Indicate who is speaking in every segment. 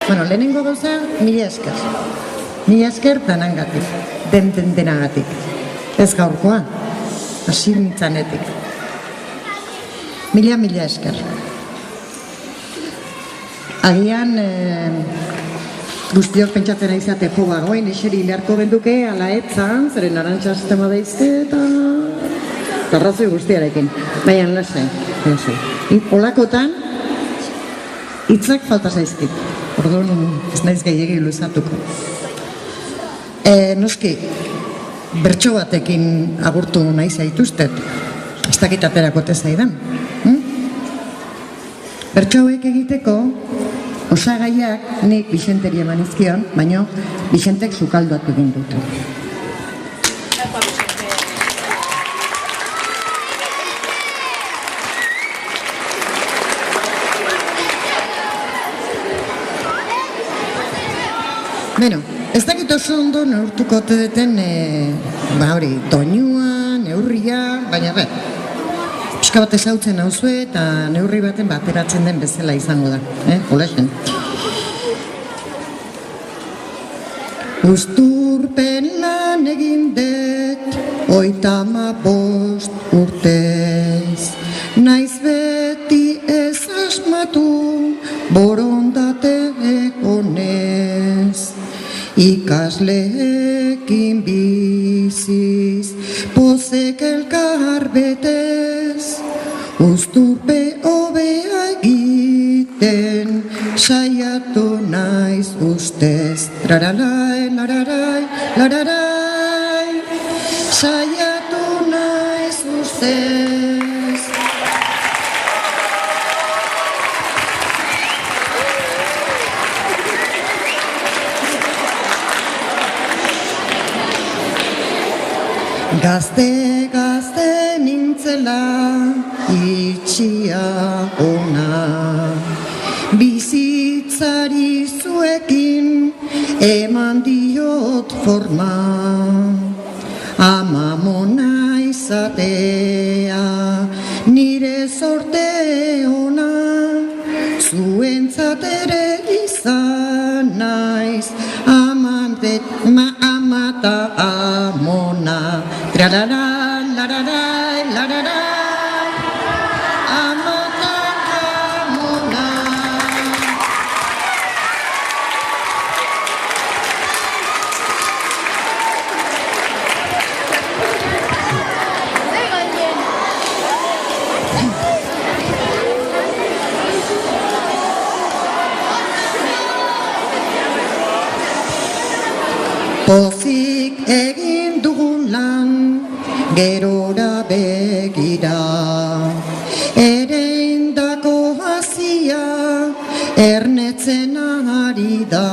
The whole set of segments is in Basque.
Speaker 1: Bueno, lehenengo gauza, mila esker. Mila esker danangatik, denagatik. Ez gaurkoa, hasi nintzanetik. Mila esker. Agian, guztiok pentsatzen aizate jo bagoen, eseri leharko benduke, ala etzan, zeren arantxa sistema daizte eta arrazoi guztiarekin. Baina, lasai. Olakotan, hitzak falta zaizkit. Orduan, ez naiz gehiegi luzatuko. Noski, bertso batekin agurtu nahi zaituztet. Ez dakit aterako tezaidan. Bertso hauek egiteko, osagaiak nik Bixenteri eman izkion, baina Bixentek sukalduatu egin dut. Beno, ez dakit oso ondo neurtuko ote deten, doinua, neurria, baina pixka bat ezautzen nauzue eta neurri baten bateratzen den bezala izango da. Olaxen. Usturpen lan egin dut, 35 urtez, naiz beti ez asmatu, borondate honez. Ikasleekin biziz, pozek elkar betez, usturpe hobea egiten, saiatu naiz ustez. Lararai, lararai, lararai, saiatu naiz ustez. Gazte nintzela itxia ona, bizitzari zuekin eman diot forma, amamona izatea nire sorte ona, zuentzat ere izan naiz, amata amona. Trarara, larara, larara, amata amona. Pozik egin dugun lan, gerora begira, ere indako hazia, ernetzen ari da.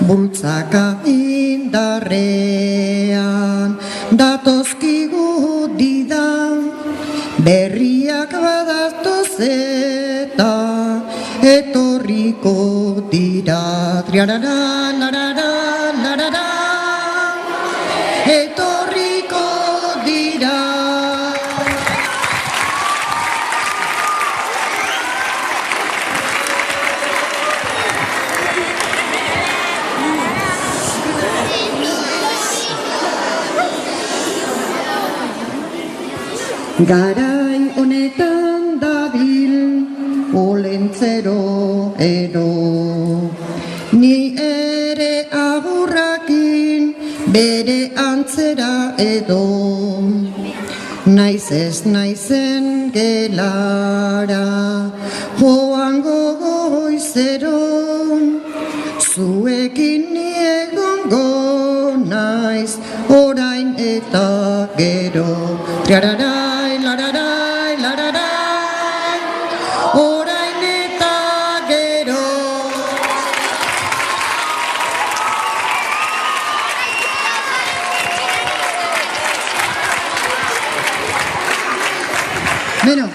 Speaker 1: Bultzaka indarrean, datozkigu dida, berriak badatoz eta etorriko dira. Triarara, larara, larara, etorriko dira. Garai honetan dabil olentzero ero, ni ere agurrakin bere antzera edo, naiz ez naizen gelara joango goizero, zuekin ni egongo naiz orain eta gero. Triararai, lararai, lararai, orain eta gero. Beno.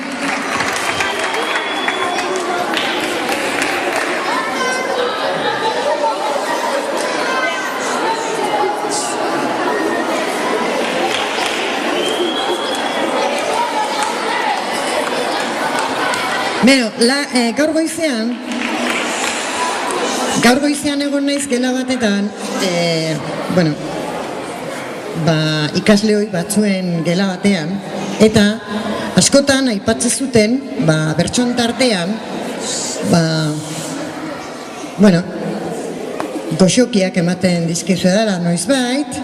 Speaker 1: Gaur goizean, Gaur goizean egon naiz gela batetan, bueno, ikaslehoi batzuen gela batean, eta askotan aipatzen zuten, bertson tartean, bueno, goxokiak ematen dizkizu edala noizbait,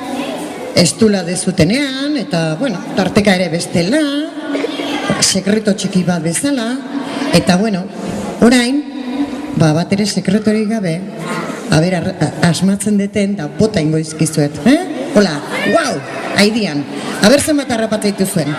Speaker 1: estula dezutenean, eta, bueno, tarteka ere bestela, sekreto txiki bat bezala, eta, bueno, orain, bat ere sekretori gabe, asmatzen deten, da bota ingo izkizuet, Hola, wow, haidian, zenbat harrapatu dituzuen,